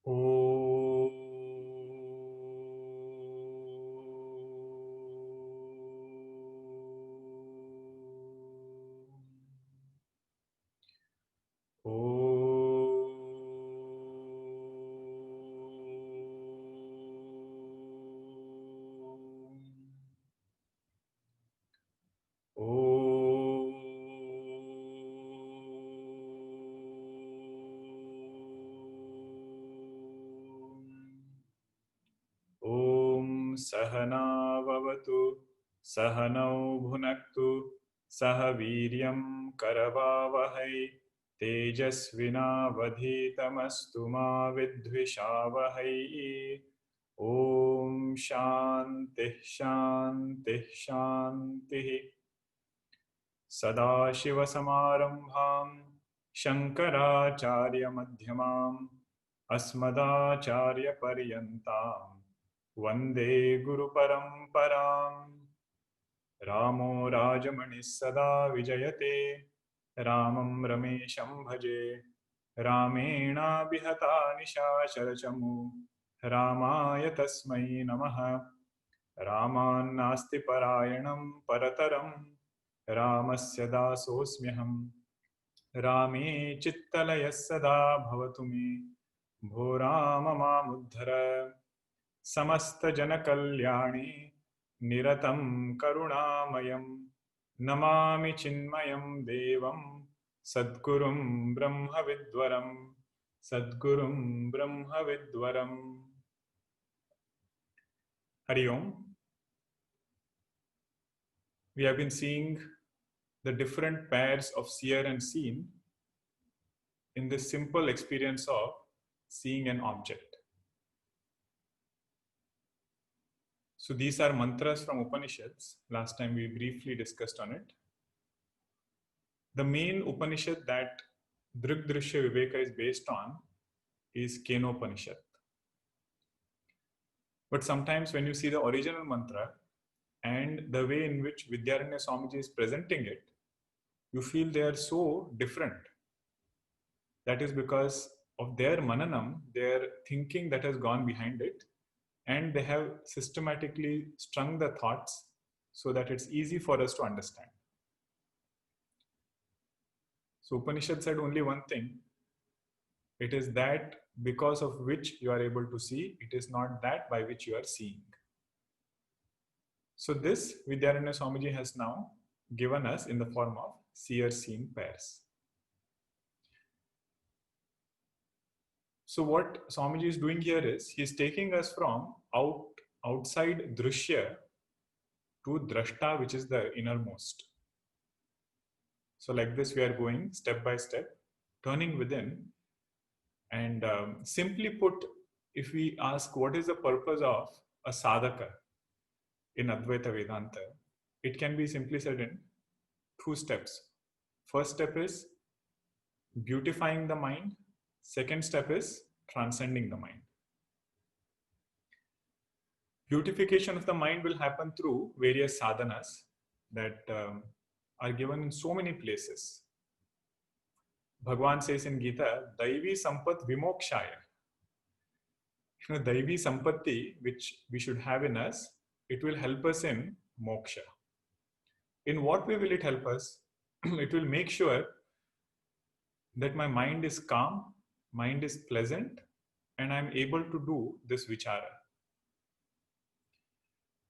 Om. ॐ सहना भवतु सहनौ भुनक्तु सह वीर्यं करवावहै तेजस्विनावधीतमस्तु मा विद्विषावहै ॐ शान्तिः शान्तिः शान्तिः सदाशिवसमारम्भां शङ्कराचार्यमध्यमाम् अस्मदाचार्यपर्यन्तां वन्दे गुरुपरम्पराम् रामो राजमणिः सदा विजयते रामं रमेशं भजे रामेणाभिहता निशाचरचमू रामाय तस्मै नमः रामान्नास्ति परायणं परतरं रामस्य दासोऽस्म्यहम् रामे चित्तलयः सदा भवतु मे भो राम मामुद्धर समस्तजनकल्याणे निरतं करुणामयं नमामि चिन्मयं देवं सद्गुरुं ब्रह्मविद्वरं सद्गुरुं ब्रह्मविद्वरम् Hari Om. We have been seeing the different pairs of seer and seen in this simple experience of seeing an object. So these are mantras from Upanishads. Last time we briefly discussed on it. The main Upanishad that Drik Drishya Viveka is based on is Kenopanishad. But sometimes when you see the original mantra and the way in which Vidyaranya Swamiji is presenting it, you feel they are so different. That is because of their mananam, their thinking that has gone behind it, and they have systematically strung the thoughts so that it's easy for us to understand. So Upanishad said only one thing. It is that because of which you are able to see, it is not that by which you are seeing. So this Vidyaranya Swamiji has now given us in the form of seer-seen pairs. So what Swamiji is doing here is, he is taking us from outside Drishya to Drashta, which is the innermost. So like this, we are going step by step, turning within. And simply put, if we ask what is the purpose of a sadhaka in Advaita Vedanta, it can be simply said in 2 steps. First step is beautifying the mind. Second step is transcending the mind. Beautification of the mind will happen through various sadhanas that are given in so many places. Bhagwan says in Gita, Daivi Sampat Vimokshaya. Daivi Sampatti, which we should have in us, it will help us in moksha. In what way will it help us? It will make sure that my mind is calm, mind is pleasant, and I'm able to do this vichara.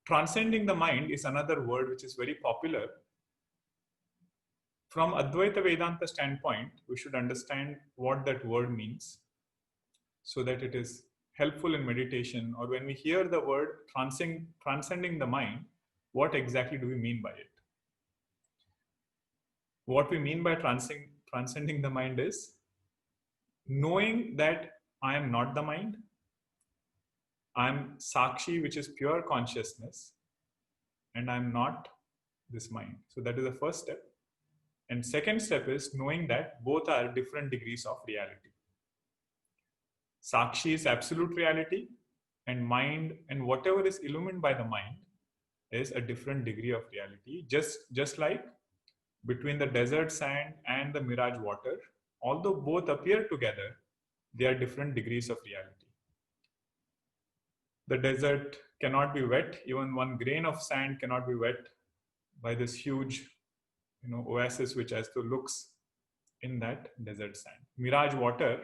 Transcending the mind is another word which is very popular. From Advaita Vedanta standpoint, we should understand what that word means so that it is helpful in meditation, or when we hear the word transcending the mind, what exactly do we mean by it? What we mean by transcending the mind is knowing that I am not the mind, I am Sakshi, which is pure consciousness, and I am not this mind. So that is the first step. And second step is knowing that both are different degrees of reality. Sakshi is absolute reality, and mind and whatever is illumined by the mind is a different degree of reality. Just like between the desert sand and the mirage water, although both appear together, they are different degrees of reality. The desert cannot be wet. Even one grain of sand cannot be wet by this huge, oasis which has to looks in that desert sand. Mirage water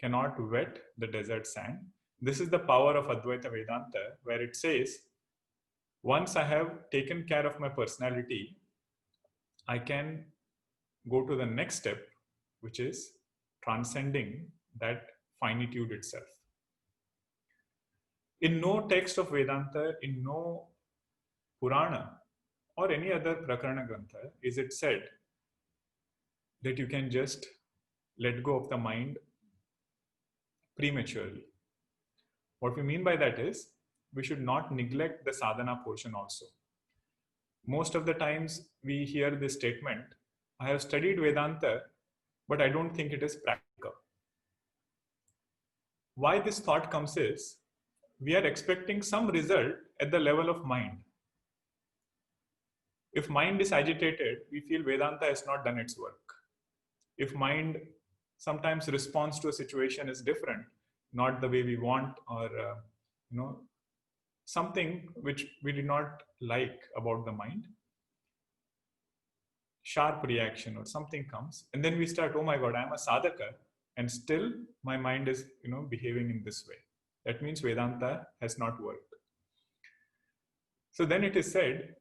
cannot wet the desert sand. This is the power of Advaita Vedanta, where it says, once I have taken care of my personality, I can go to the next step, which is transcending that finitude itself. In no text of Vedanta, in no Purana or any other Prakarana Grantha is it said that you can just let go of the mind prematurely. What we mean by that is we should not neglect the sadhana portion also. Most of the times we hear this statement, I have studied Vedanta, but I don't think it is practical. Why this thought comes is, we are expecting some result at the level of mind. If mind is agitated, we feel Vedanta has not done its work. If mind sometimes responds to a situation is different, not the way we want, or something which we did not like about the mind, sharp reaction or something comes, and then we start, oh my God, I'm a sadhaka, and still my mind is behaving in this way. That means Vedanta has not worked. So then it is said,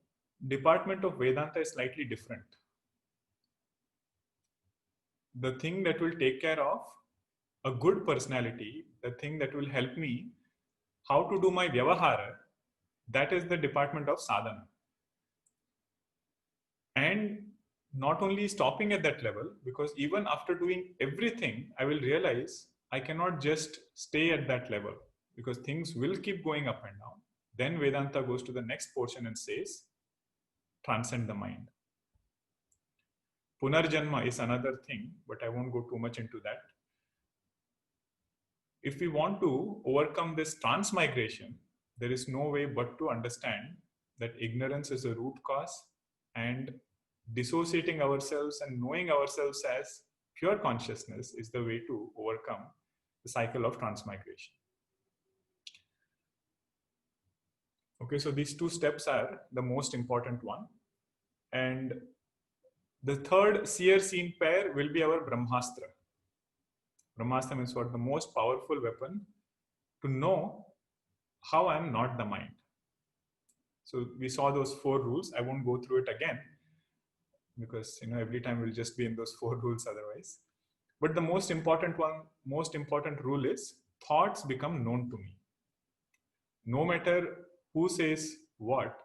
department of Vedanta is slightly different. The thing that will take care of a good personality, the thing that will help me how to do my vyavahara, that is the department of sadhana. And not only stopping at that level, because even after doing everything, I will realize I cannot just stay at that level, because things will keep going up and down. Then Vedanta goes to the next portion and says, transcend the mind. Punarjanma is another thing, but I won't go too much into that. If we want to overcome this transmigration, there is no way but to understand that ignorance is a root cause, and dissociating ourselves and knowing ourselves as pure consciousness is the way to overcome the cycle of transmigration. Okay, so these two steps are the most important one. And the third seer-seen pair will be our Brahmastra. Brahmastra means what? The most powerful weapon to know how I am not the mind. So we saw those 4 rules. I won't go through it again, because every time we'll just be in those 4 rules otherwise. But the most important rule is, thoughts become known to me. No matter who says what,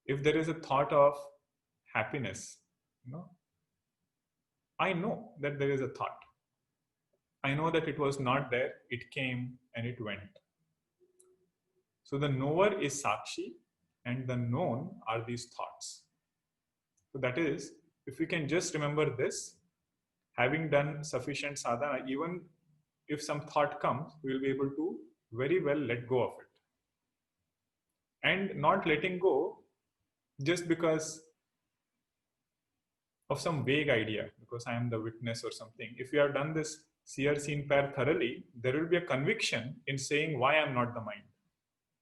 if there is a thought of happiness, I know that there is a thought. I know that it was not there, it came and it went. So the knower is Sakshi, and the known are these thoughts. So that is, if we can just remember this, having done sufficient sadhana, even if some thought comes, we will be able to very well let go of it. And not letting go just because of some vague idea, because I am the witness or something. If we have done this seer-seen pair thoroughly, there will be a conviction in saying why I am not the mind.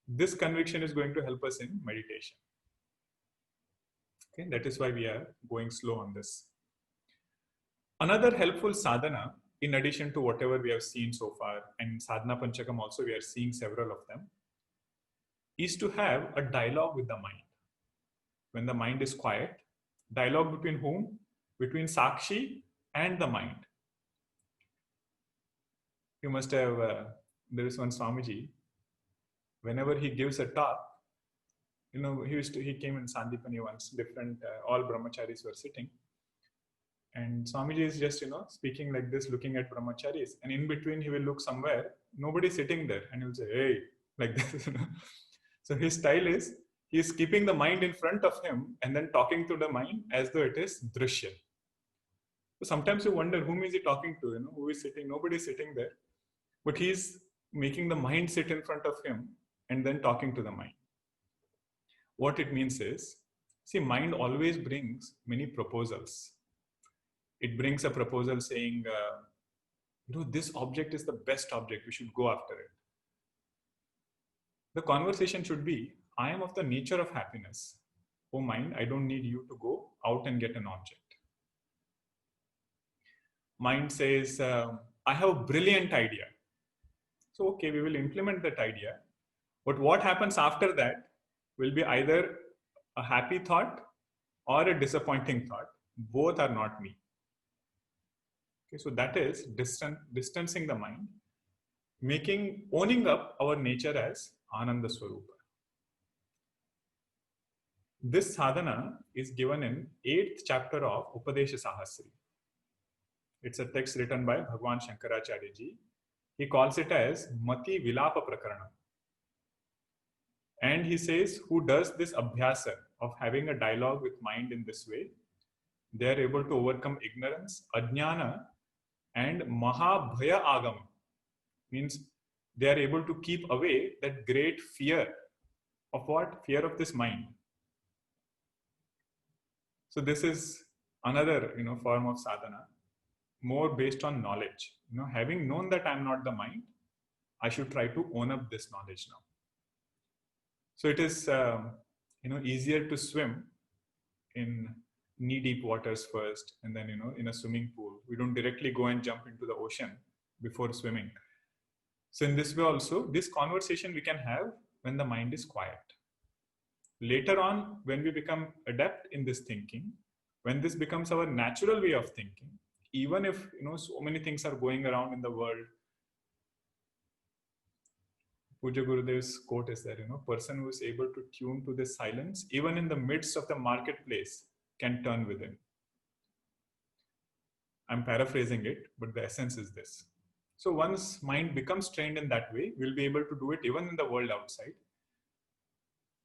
This conviction is going to help us in meditation. Okay, that is why we are going slow on this. Another helpful sadhana, in addition to whatever we have seen so far, and Sadhana Panchakam also we are seeing several of them, is to have a dialogue with the mind. When the mind is quiet, dialogue between whom? Between Sakshi and the mind. You must have, there is one Swamiji, whenever he gives a talk, he came in Sandipani once, different, all brahmacharis were sitting. And Swamiji is just, speaking like this, looking at brahmacharis. And in between, he will look somewhere, nobody's sitting there. And he'll say, hey, like this. So his style is, he is keeping the mind in front of him and then talking to the mind as though it is drishya. So sometimes you wonder, whom is he talking to? Who is sitting? Nobody is sitting there. But he's making the mind sit in front of him and then talking to the mind. What it means is, see, mind always brings many proposals. It brings a proposal saying, this object is the best object, we should go after it. The conversation should be, I am of the nature of happiness. Oh mind, I don't need you to go out and get an object. Mind says, I have a brilliant idea. So, okay, we will implement that idea. But what happens after that will be either a happy thought or a disappointing thought. Both are not me. Okay, so that is distancing the mind, owning up our nature as Ananda Swarupa. This sadhana is given in 8th chapter of Upadesha Sahasri. It's a text written by Bhagwan Shankaracharya ji. He calls it as Mati Vilapa Prakarana. And he says, who does this abhyasa of having a dialogue with mind in this way, they are able to overcome ignorance, ajnana, and mahabhaya agama. Means they are able to keep away that great fear of what? Fear of this mind. So this is another form of sadhana, more based on knowledge. Having known that I'm not the mind, I should try to own up this knowledge now. So it is easier to swim in knee-deep waters first, and then in a swimming pool. We don't directly go and jump into the ocean before swimming. So in this way also, this conversation we can have when the mind is quiet. Later on, when we become adept in this thinking, when this becomes our natural way of thinking, even if so many things are going around in the world, Puja Gurudev's quote is there, person who is able to tune to this silence, even in the midst of the marketplace, can turn within. I'm paraphrasing it, but the essence is this. So once mind becomes trained in that way, we'll be able to do it even in the world outside.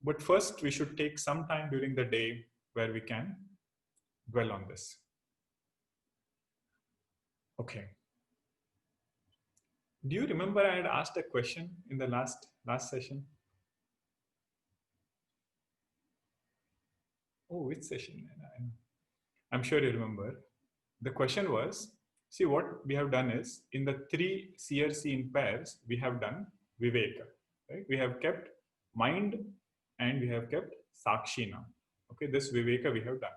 But first, we should take some time during the day where we can dwell on this. Okay. Do you remember I had asked a question in the last session? Oh, which session? I'm sure you remember. The question was, see, what we have done is, in the 3 CRC in pairs, we have done Viveka. Right? We have kept mind and we have kept Sakshi now. Okay, this Viveka we have done.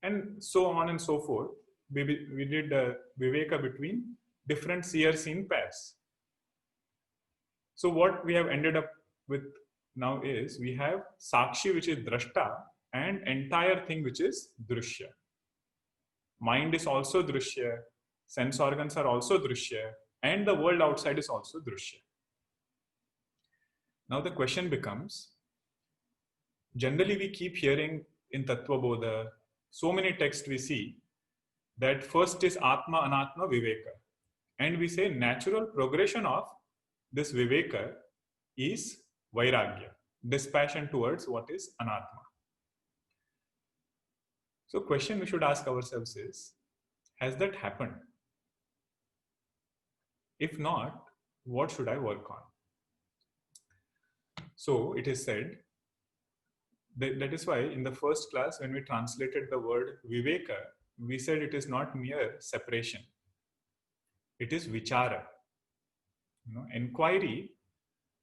And so on and so forth. We did Viveka between different CRC in pairs. So what we have ended up with now is, we have Sakshi, which is Drashta, and entire thing which is Drushya. Mind is also Drushya, sense organs are also Drushya, and the world outside is also Drushya. Now the question becomes, generally we keep hearing in Tattva Bodha, so many texts we see, that first is Atma, Anatma, Viveka. And we say natural progression of this Viveka is Vairagya, dispassion towards what is Anatma. So question we should ask ourselves is, has that happened? If not, what should I work on? So it is said, that is why in the first class, when we translated the word Viveka, we said it is not mere separation. It is vichara, inquiry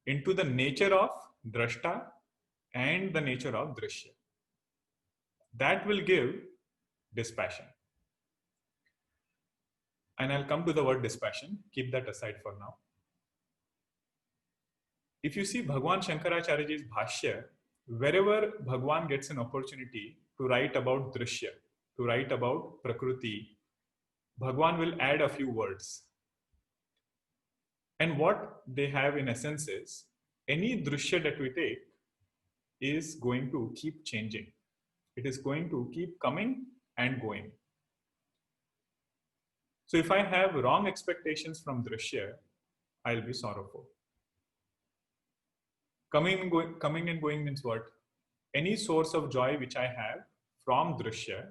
into the nature of drashta and the nature of drishya. That will give dispassion. And I'll come to the word dispassion. Keep that aside for now. If you see Bhagwan Shankaracharya's Bhashya, wherever Bhagwan gets an opportunity to write about drishya, to write about prakriti, Bhagwan will add a few words. And what they have in essence is, any drishya that we take is going to keep changing. It is going to keep coming and going. So if I have wrong expectations from drishya, I'll be sorrowful. Coming and going means what? Any source of joy which I have from drishya,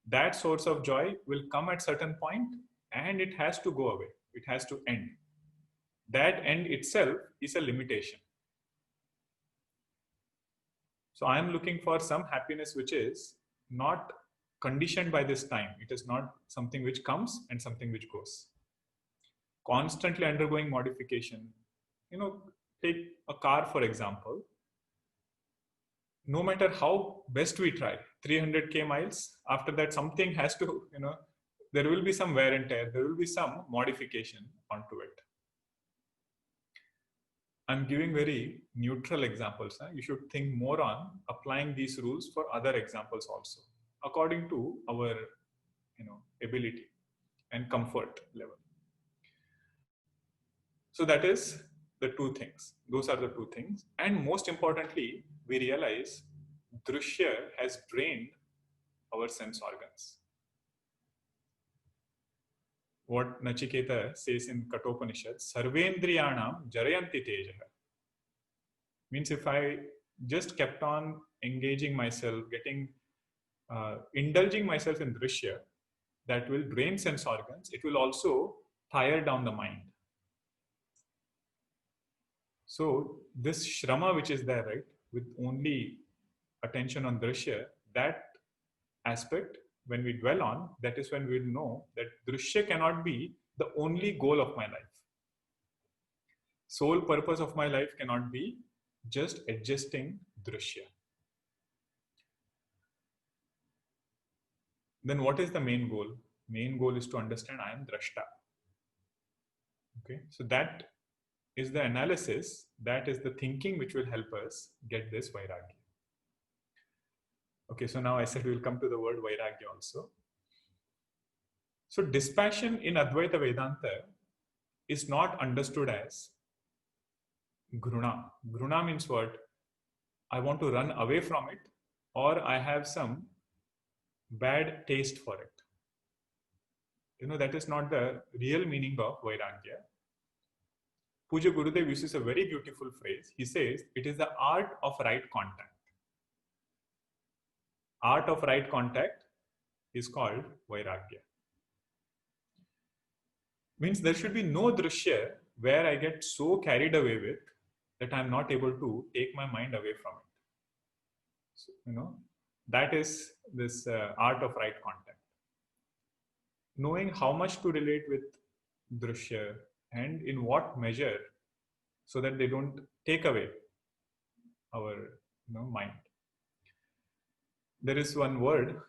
that source of joy will come at certain point and it has to go away. It has to end. That end itself is a limitation. So I am looking for some happiness which is not conditioned by this time. It is not something which comes and something which goes. Constantly undergoing modification. take a car for example. No matter how best we try, 300k miles, after that something has to, there will be some wear and tear, there will be some modification onto it. I'm giving very neutral examples. You should think more on applying these rules for other examples also, according to our ability and comfort level. So that is the two things. Those are the two things. And most importantly, we realize Drushya has drained our sense organs. What Nachiketa says in Kathopanishad, Sarvendriyanam Jarayanti Tejaha. Means if I just kept on engaging myself, indulging myself in Drushya, that will drain sense organs. It will also tire down the mind. So this Shrama which is there, right, with only attention on Drushya, that aspect, when we dwell on, that is when we will know that Drushya cannot be the only goal of my life. Sole purpose of my life cannot be just adjusting Drushya. Then what is the main goal? Main goal is to understand I am Drashta. Okay, so that is the analysis, that is the thinking which will help us get this Vairagya. Okay, so now I said we will come to the word Vairagya also. So dispassion in Advaita Vedanta is not understood as Gruna. Gruna means what? I want to run away from it, or I have some bad taste for it. That is not the real meaning of Vairagya. Puja Gurudev uses a very beautiful phrase. He says, it is the art of right contact. Art of right contact is called Vairagya. Means there should be no Drushya where I get so carried away with that I am not able to take my mind away from it. So, that is this art of right contact. Knowing how much to relate with Drushya and in what measure, so that they don't take away our mind. There is one word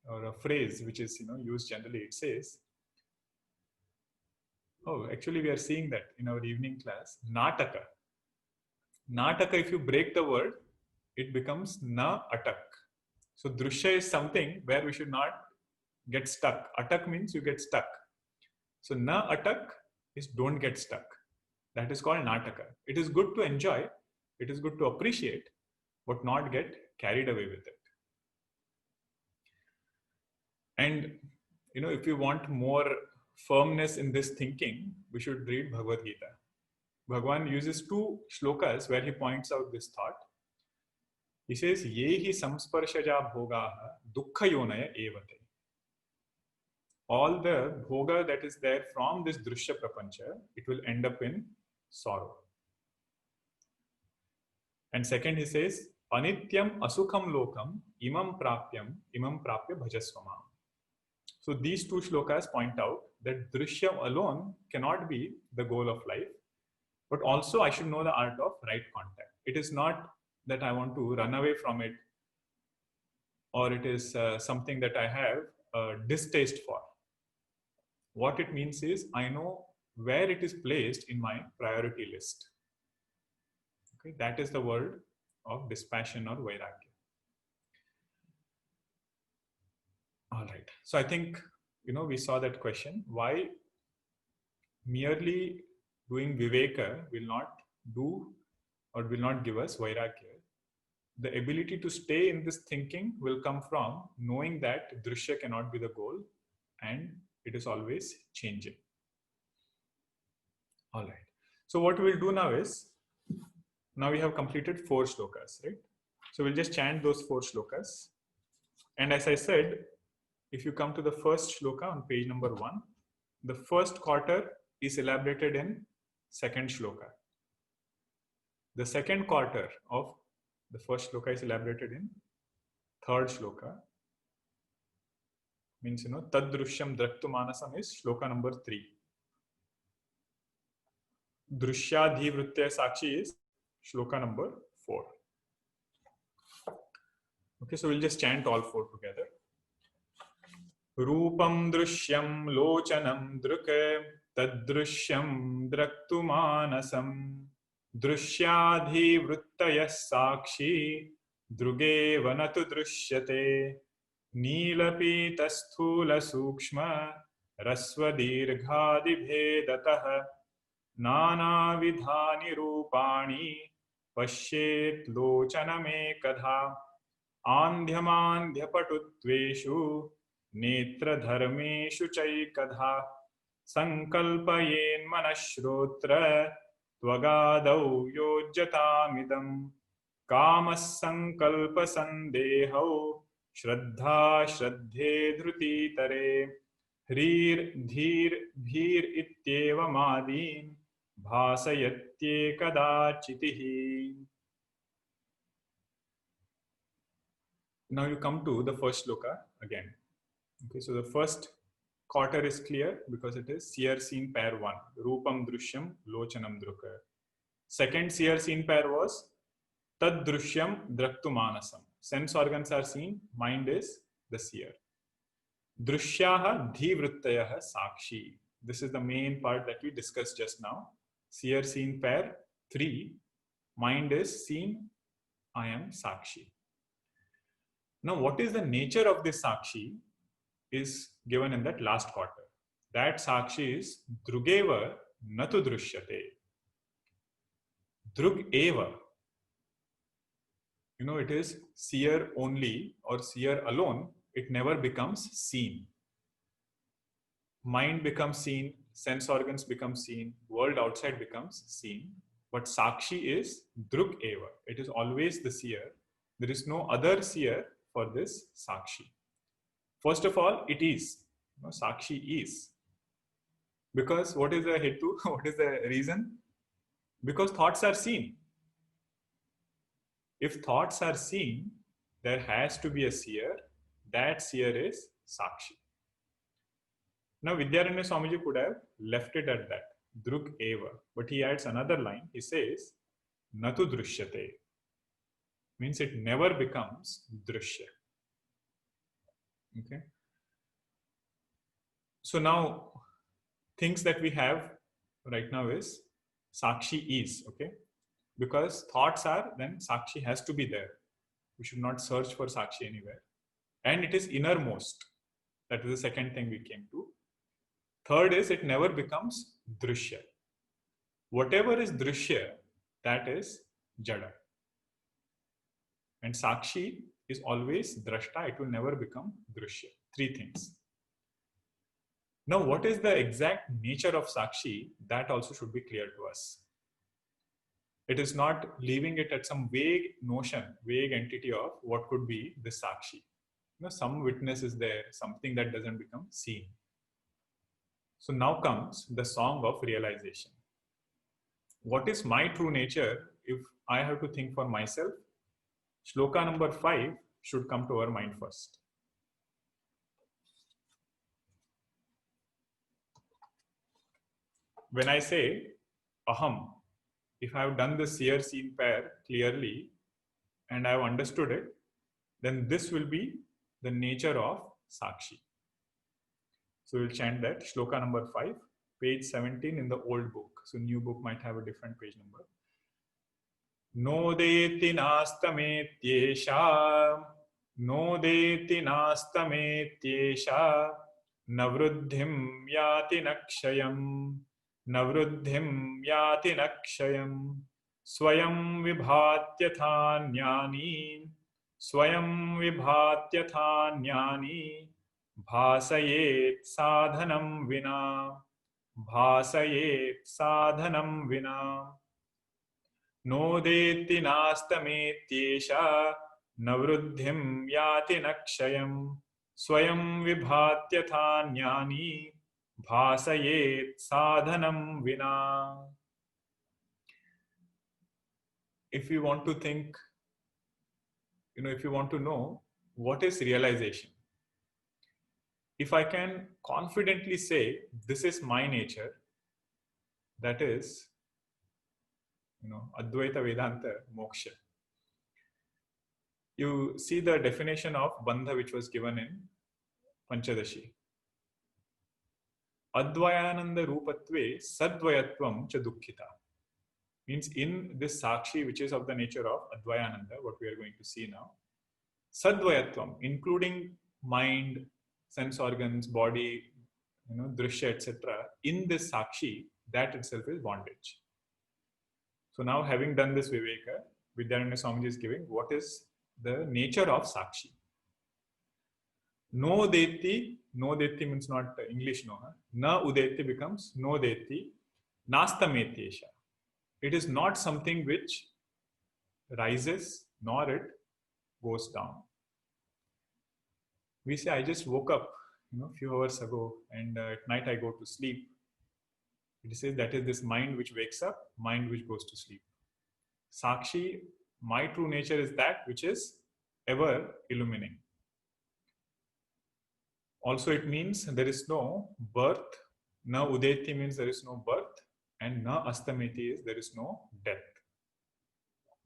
or a phrase which is used generally. It says, oh, actually we are seeing that in our evening class, Nataka. Nataka, if you break the word, it becomes na atak. So Drushya is something where we should not get stuck. Atak means you get stuck. So na atak is don't get stuck. That is called Nataka. It is good to enjoy, it is good to appreciate, but not get carried away with it. And if you want more firmness in this thinking, we should read Bhagavad Gita. Bhagavan uses two shlokas where he points out this thought. He says, Yehi samsparshaja bhogaha dukkha yonaya evate. All the bhoga that is there from this Drushya Prapancha, it will end up in sorrow. And second, he says, Anityam asukham lokam imam prapya bhajasvamam. So these two shlokas point out that Drushya alone cannot be the goal of life, but also I should know the art of right contact. It is not that I want to run away from it, or it is something that I have a distaste for. What it means is I know where it is placed in my priority list. Okay, that is the word of dispassion or Vairagya. All right. So I think, we saw that question. Why merely doing Viveka will not do or will not give us Vairagya. The ability to stay in this thinking will come from knowing that Drushya cannot be the goal and it is always changing. All right. So what we'll do now is, now we have completed 4 shlokas, right? So we'll just chant those 4 shlokas. And as I said, if you come to the first shloka on page number 1, the first quarter is elaborated in second shloka. The second quarter of the first shloka is elaborated in third shloka. Means, Tadrusyam Draktu Manasam is shloka number 3. Drishyadhivrittya Sakshi is shloka number 4. Okay, so we'll just chant all 4 together. Rupam drishyam lochanam druke tadrishyam draktumanasam drishyadhivrittaya sakshi druge vanatu drishyate नीलपीतस्थूल सूक्ष्म रस्वदीर्घादिभेदतः नानाविधानि रूपाणि पश्येत् लोचनमेकधा आन्ध्यमान्ध्यपटुत्वेषु नेत्रधर्मेषु चैकधा संकल्पयेन्मनश्रोत्र त्वगादौ योज्यतामिदम् कामः संकल्पसन्देहौ श्रद्धा श्रद्धे धृतितरे ह्रीर धीर भीर इत्येवमादीन् भासयत्येकदाचितिः. Now you come to the first shloka again. Okay, so the first quarter is clear because it is seer seen pair 1, Rupam Drishyam Lochanam Druka. Second seer seen pair was Tad Drishyam Draktumanasam. Sense organs are seen, mind is the seer. Drishyaha Dhivrittayaha Sakshi. This is the main part that we discussed just now. Seer seen pair 3, mind is seen, I am Sakshi. Now, what is the nature of this Sakshi is given in that last quarter. That Sakshi is Drugeva Natu Drishyate. Drug Eva. You know, it is seer only or seer alone. It never becomes seen. Mind becomes seen, sense organs become seen, world outside becomes seen. But Sakshi is Drug Eva. It is always the seer. There is no other seer for this Sakshi. First of all, it is. You know, Sakshi is. Because what is the hetu? What is the reason? Because thoughts are seen. If thoughts are seen, there has to be a seer. That seer is Sakshi. Now, Vidyaranya Swamiji could have left it at that, Drug Eva. But he adds another line. He says, Natu Drishyate. Means it never becomes Drishya. Okay. So now, things that we have right now is Sakshi is. Okay. Because thoughts are, then Sakshi has to be there. We should not search for Sakshi anywhere. And it is innermost. That is the second thing we came to. Third is it never becomes Drishya. Whatever is Drishya, that is Jada. And Sakshi is always Drashta. It will never become Drishya. 3 things. Now, what is the exact nature of Sakshi? That also should be clear to us. It is not leaving it at some vague notion, vague entity of what could be the Sakshi. You know, some witness is there, something that doesn't become seen. So now comes the song of realization. What is my true nature if I have to think for myself? Shloka number 5 should come to our mind first. When I say aham, if I have done the seer seen pair clearly and I have understood it, then this will be the nature of Sakshi. So we'll chant that, shloka number 5, page 17 in the old book. So new book might have a different page number. Nodeti nastametyesha, nodeti nastametyesha, navruddhim yati nakshayam, navruddhim yati nakshayam, swayam vibhatyatha jnani, swayam vibhatyatha jnani, bhasayet sadhanam vina, bhasayet sadhanam vina. Nodeti nastametyesha, navruddhim yati nakshayam, swayam vibhatyatha jnani, bhasayet sadhanam vina. If you want to think, if you want to know what is realization, if I can confidently say, this is my nature, that is, Advaita Vedanta Moksha. You see the definition of Bandha which was given in Panchadashi. Advayananda Rupatve Sadvayatvam Cha Dukkhita. Means in this Sakshi, which is of the nature of Advayananda, what we are going to see now, Sadvayatvam, including mind, sense organs, body, drishya, etc. In this Sakshi, that itself is bondage. So now, having done this Viveka, Vidyaranya Swamiji is giving what is the nature of Sakshi. No deti means not English no. Na udeti becomes no deti, nastameti esha. It is not something which rises nor it goes down. We say, I just woke up a few hours ago and at night I go to sleep. It says that is this mind which wakes up, mind which goes to sleep. Sakshi, my true nature is that which is ever illumining. Also, it means there is no birth. Na udeti means there is no birth, and na astameti is there is no death.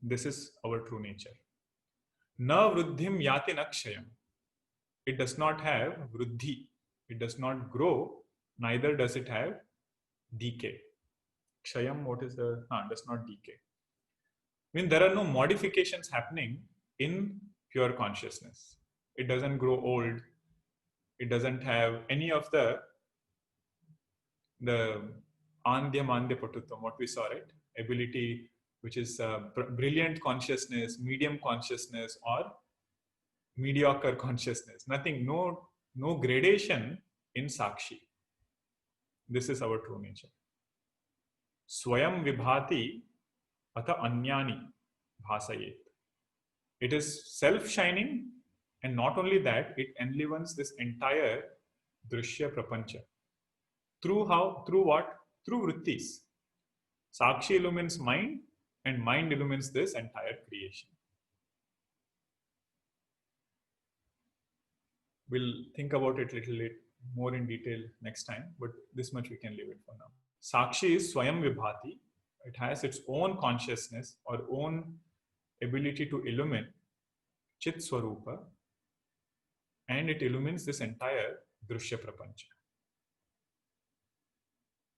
This is our true nature. Na vruddhim yati nakshayam. It does not have vruddhi. It does not grow, neither does it have decay. Kshayam, what is the... does not decay. I mean, there are no modifications happening in pure consciousness. It doesn't grow old. It doesn't have any of the andya mandya patutvam, what we saw, right? Ability, which is brilliant consciousness, medium consciousness, or mediocre consciousness. Nothing, no gradation in Sakshi. This is our true nature. Swayam vibhati ata anyani bhasayet. It is self-shining, and not only that, it enlivens this entire drishya prapancha. Through how? Through what? Through vrittis. Sakshi illumines mind, and mind illumines this entire creation. We'll think about it a little bit more in detail next time, but this much we can leave it for now. Sakshi is Swayam Vibhati. It has its own consciousness or own ability to illumine Chit Swarupa, and it illumines this entire Drishya Prapancha.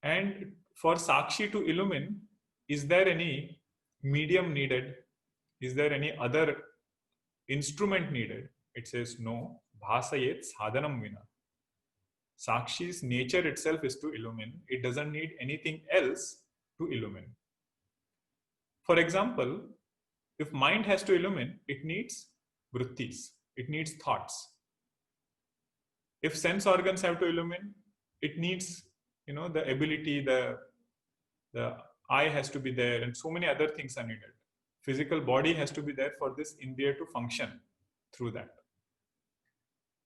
And for Sakshi to illumine, is there any medium needed? Is there any other instrument needed? It says no. Bhasayet sadhanam vina. Sakshi's nature itself is to illumine. It doesn't need anything else to illumine. For example, if mind has to illumine, it needs vrittis. It needs thoughts. If sense organs have to illumine, it needs, the ability, the eye has to be there, and so many other things are needed. Physical body has to be there for this indriya to function through that.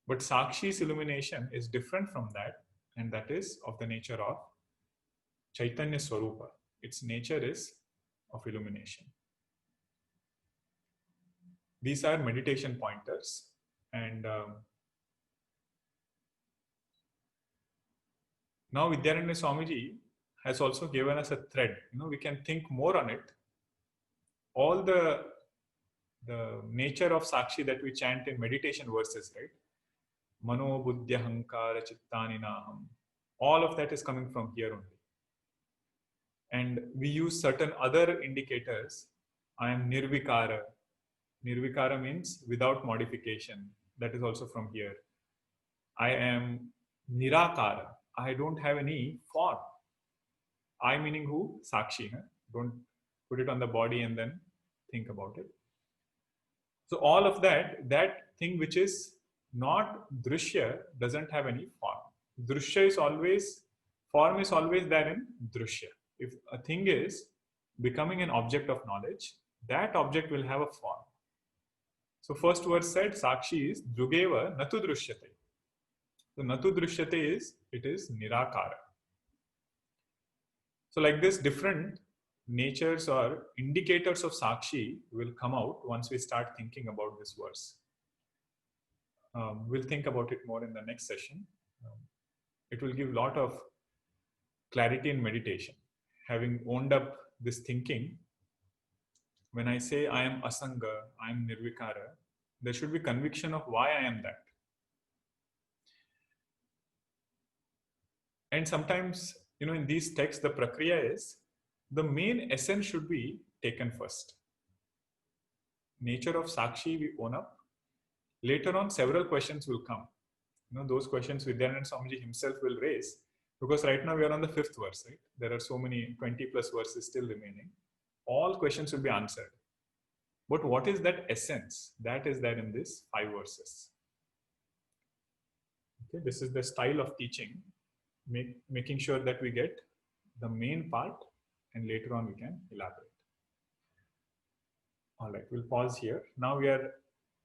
But Sakshi's illumination is different from that, and that is of the nature of Chaitanya Swarupa. Its nature is of illumination. These are meditation pointers, and now Vidyaranya Swamiji has also given us a thread. We can think more on it. All the nature of Sakshi that we chant in meditation verses, right? Mano buddhya hankara chittani naham. All of that is coming from here only. And we use certain other indicators. I am nirvikara. Nirvikara means without modification. That is also from here. I am nirakara. I don't have any form. I meaning who? Sakshi. Don't put it on the body and then think about it. So all of that thing which is not drishya doesn't have any form. Drishya is always, form is always there in drishya. If a thing is becoming an object of knowledge, that object will have a form. So first verse said, Sakshi is drugeva natu drishyate. So natu drishyate is, it is nirakara. So like this, different natures or indicators of Sakshi will come out once we start thinking about this verse. We'll think about it more in the next session. It will give a lot of clarity in meditation. Having owned up this thinking, When I say I am Asanga, I am Nirvikara, there should be conviction of why I am that. And sometimes, in these texts, the prakriya is the main essence should be taken first. Nature of Sakshi we own up. Later on, several questions will come. Those questions Vidyanand Swamiji himself will raise, because right now we are on the 5th verse, right? There are so many 20 plus verses still remaining. All questions will be answered. But what is that essence? That is there in these 5 verses. Okay, this is the style of teaching, making sure that we get the main part and later on we can elaborate. All right, we'll pause here. Now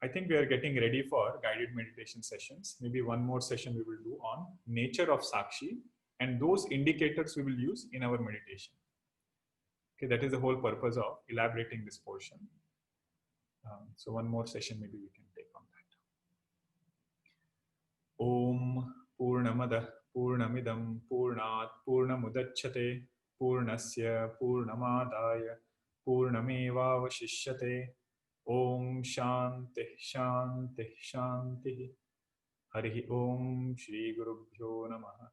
I think we are getting ready for guided meditation sessions. Maybe one more session we will do on nature of Sakshi and those indicators we will use in our meditation. Okay, that is the whole purpose of elaborating this portion. So one more session maybe we can take on that. Om Purnamada Purnamidam Purnat Purnamudachyate Purnasya Purnamadaya Purnamevavashishyate. Om Shanti Shanti Shanti. Hari Om Shri Gurubhyo Namaha.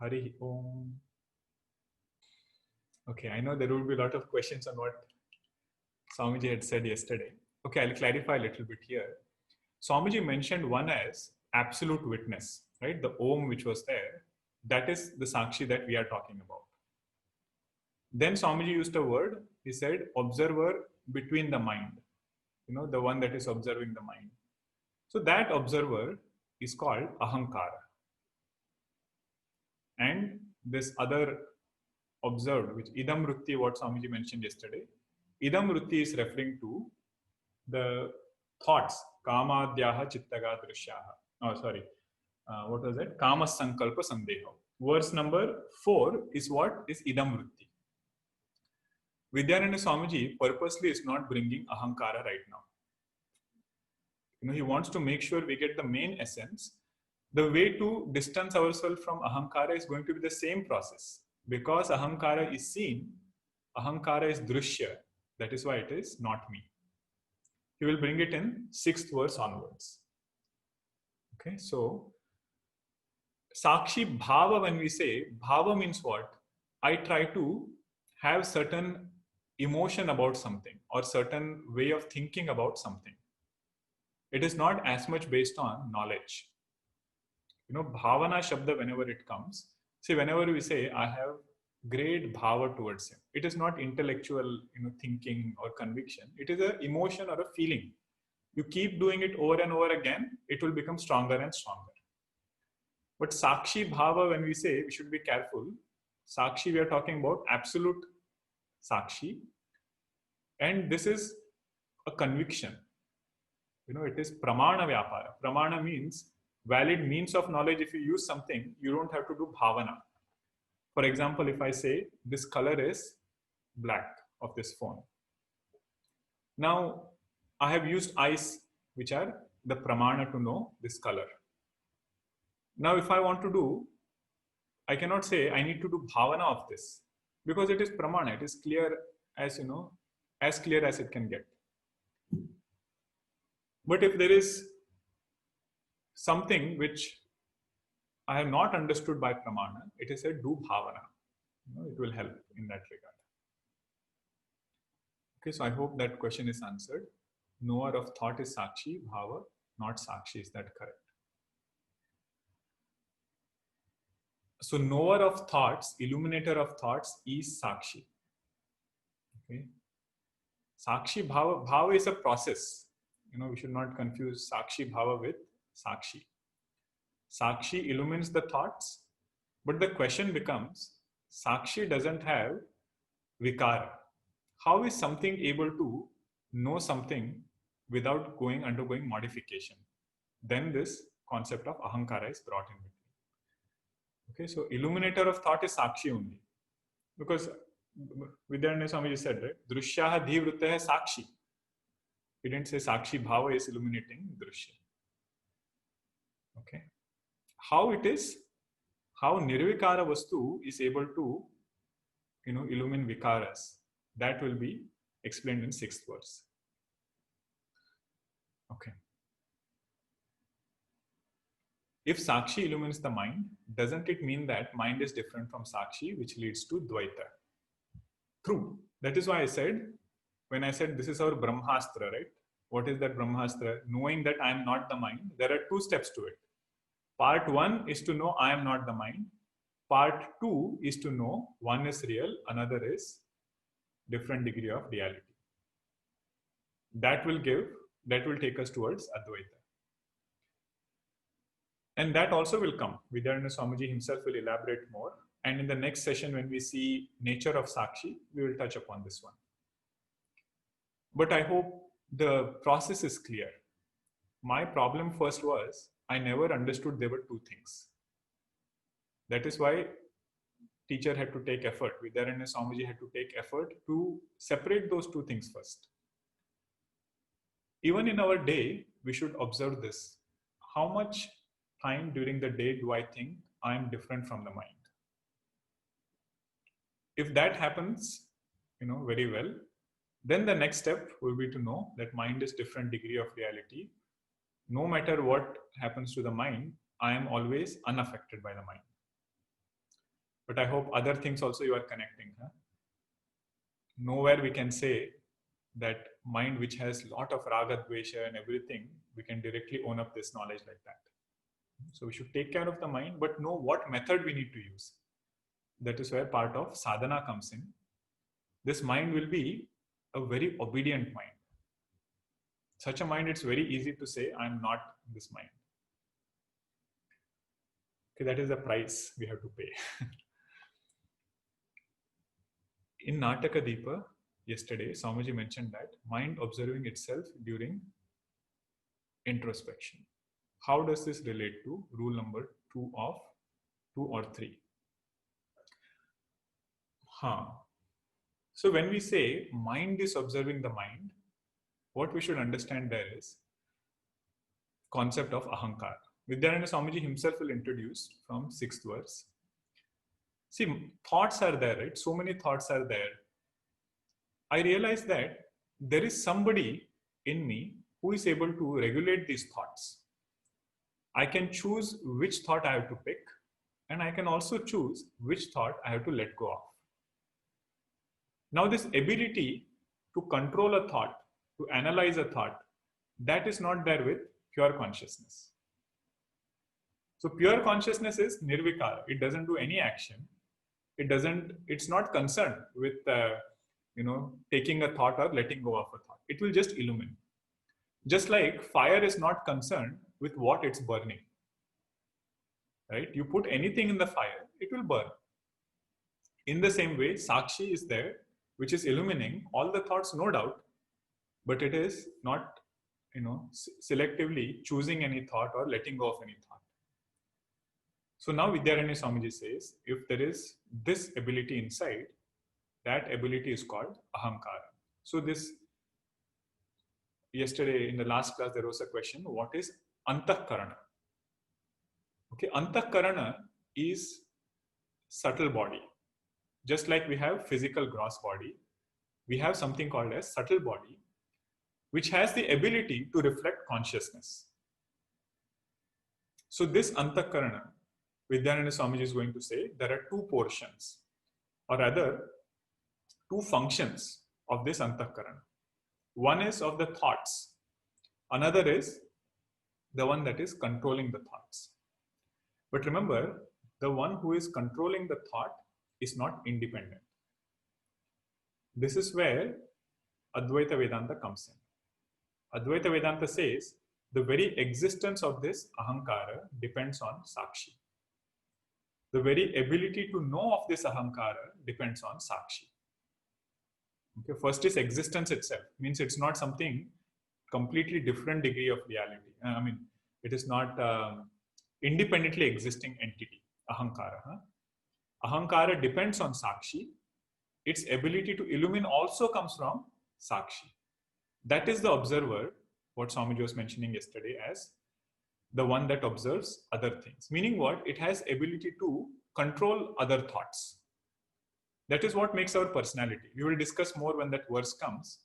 Hari Om. Okay, I know there will be a lot of questions on what Swamiji had said yesterday. Okay, I'll clarify a little bit here. Swamiji mentioned one as absolute witness, right? The Om which was there, that is the Sakshi that we are talking about. Then Swamiji used a word, he said observer between the mind, the one that is observing the mind. So that observer is called Ahankara. And this other observed, which Idam Vritti, what Swamiji mentioned yesterday, Idam Vritti is referring to the thoughts, Kamadhyaha Chittaga Drishyaha. What was that? Kama Sankalpa Sandeha. Verse number 4 is what is Idam Vritti. Vidyananda Swamiji purposely is not bringing Ahankara right now. He wants to make sure we get the main essence. The way to distance ourselves from Ahankara is going to be the same process. Because Ahankara is seen, Ahankara is Drishya. That is why it is not me. He will bring it in 6th verse onwards. Okay, so Sakshi Bhava, when we say, Bhava means what? I try to have certain emotion about something or certain way of thinking about something. It is not as much based on knowledge. Bhavana Shabda, whenever it comes, see, whenever we say, I have great bhava towards him, it is not intellectual, thinking or conviction. It is an emotion or a feeling. You keep doing it over and over again, it will become stronger and stronger. But Sakshi Bhava, when we say, we should be careful. Sakshi, we are talking about absolute Sakshi. And this is a conviction. It is Pramana Vyapara. Pramana means valid means of knowledge. If you use something, you don't have to do bhavana. For example, if I say this color is black of this phone. Now, I have used eyes, which are the pramana to know this color. Now, if I want to do, I cannot say I need to do bhavana of this because it is pramana. It is clear as, as clear as it can get. But if there is something which I have not understood by pramana, it is said do bhavana. It will help in that regard. Okay, so I hope that question is answered. Knower of thought is Sakshi, Bhava, not Sakshi. Is that correct? So knower of thoughts, illuminator of thoughts is Sakshi. Okay. Sakshi Bhava, Bhava is a process. We should not confuse Sakshi Bhava with Sakshi. Sakshi illumines the thoughts, but the question becomes, Sakshi doesn't have vikara. How is something able to know something without undergoing modification? Then this concept of Ahankara is brought in between. Okay, so illuminator of thought is Sakshi only. Because Vidyananda Swamiji said, right? Drishyaha dhivruttah Sakshi. He didn't say Sakshi Bhava is illuminating Drishya. Okay. How Nirvikara Vastu is able to, illumine Vikaras, that will be explained in 6th verse. Okay. If Sakshi illumines the mind, doesn't it mean that mind is different from Sakshi, which leads to Dvaita? True. That is why I said, when I said this is our Brahmastra, right? What is that Brahmastra? Knowing that I am not the mind, there are 2 steps to it. Part 1 is to know I am not the mind. Part 2 is to know one is real, another is different degree of reality. That will take us towards Advaita. And that also will come. Vidyaranyana Swamiji himself will elaborate more. And in the next session, when we see nature of Sakshi, we will touch upon this one. But I hope the process is clear. My problem first was, I never understood there were 2 things. That is why teacher had to take effort. Vidyaranyana Swamiji had to take effort to separate those 2 things first. Even in our day, we should observe this. How much time during the day do I think I am different from the mind? If that happens, very well, then the next step will be to know that mind is different degree of reality. No matter what happens to the mind, I am always unaffected by the mind. But I hope other things also you are connecting. Huh? Nowhere we can say that mind which has lot of raga, dvesha and everything, we can directly own up this knowledge like that. So we should take care of the mind, but know what method we need to use. That is where part of sadhana comes in. This mind will be a very obedient mind. Such a mind, it's very easy to say, I'm not this mind. Okay, that is the price we have to pay. In Nataka Deepa, yesterday, Swamiji mentioned that mind observing itself during introspection. How does this relate to rule number 2 of 2 or 3? So when we say mind is observing the mind, what we should understand there is concept of ahankara. Vidyaranyana Swamiji himself will introduce from 6th verse. See, thoughts are there, right? So many thoughts are there. I realize that there is somebody in me who is able to regulate these thoughts. I can choose which thought I have to pick, and I can also choose which thought I have to let go of. Now, this ability to control a thought, to analyze a thought, that is not there with pure consciousness. So pure consciousness is nirvikara. It doesn't do any action. It's not concerned with taking a thought or letting go of a thought. It will just illumine. Just like fire is not concerned with what it's burning. Right? You put anything in the fire, it will burn. In the same way, Sakshi is there, which is illumining all the thoughts, no doubt, but it is not, selectively choosing any thought or letting go of any thought. So now Vidyaranyana Swamiji says, if there is this ability inside, that ability is called ahankara. So this, yesterday in the last class, there was a question, what is antahkarana? Okay, antahkarana is subtle body. Just like we have physical gross body, we have something called as subtle body, which has the ability to reflect consciousness. So this antahkarana, Vidyaranyana Swamiji is going to say, there are 2 portions, or rather 2 functions of this antahkarana. One is of the thoughts. Another is the one that is controlling the thoughts. But remember, the one who is controlling the thought is not independent. This is where Advaita Vedanta comes in. Advaita Vedanta says the very existence of this ahankara depends on Sakshi. The very ability to know of this ahankara depends on Sakshi. Okay, first is existence itself, means it's not something completely different degree of reality. It is not independently existing entity, ahankara. Ahankara depends on Sakshi. Its ability to illumine also comes from Sakshi. That is the observer, what Swamiji was mentioning yesterday as the one that observes other things. Meaning what? It has ability to control other thoughts. That is what makes our personality. We will discuss more when that verse comes.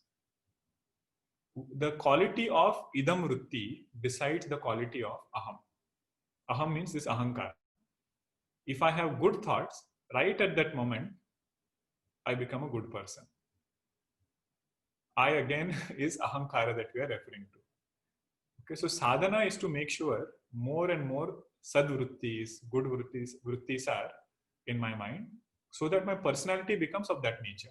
The quality of idam vritti decides the quality of aham. Aham means this ahankar. If I have good thoughts, right at that moment, I become a good person. I again is ahankara that we are referring to. Okay, so sadhana is to make sure more and more sadvruttis, good vrittis are in my mind, so that my personality becomes of that nature.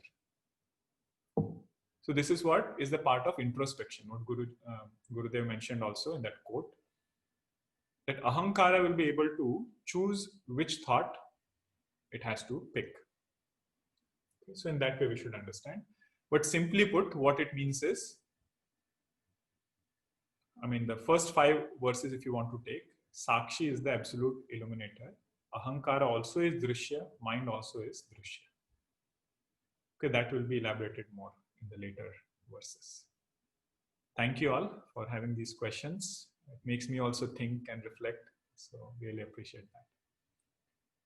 So this is what is the part of introspection, what Gurudev mentioned also in that quote, that ahankara will be able to choose which thought it has to pick. Okay, so in that way we should understand. But simply put, what it means is, I mean, the first 5 verses, if you want to take, Sakshi is the absolute illuminator. Ahankara also is Drishya. Mind also is Drishya. Okay, that will be elaborated more in the later verses. Thank you all for having these questions. It makes me also think and reflect. So really appreciate that.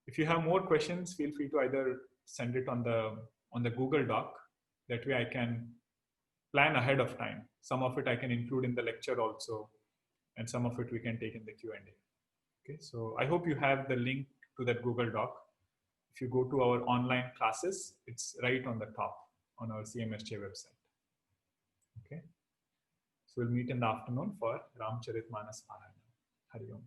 If you have more questions, feel free to either send it on the Google Doc. That way I can plan ahead of time. Some of it I can include in the lecture also, and some of it we can take in the Q&A. Okay, so I hope you have the link to that Google Doc. If you go to our online classes, it's right on the top on our CMSJ website. Okay, so we'll meet in the afternoon for Ramcharitmanas Parayana. Hari Om.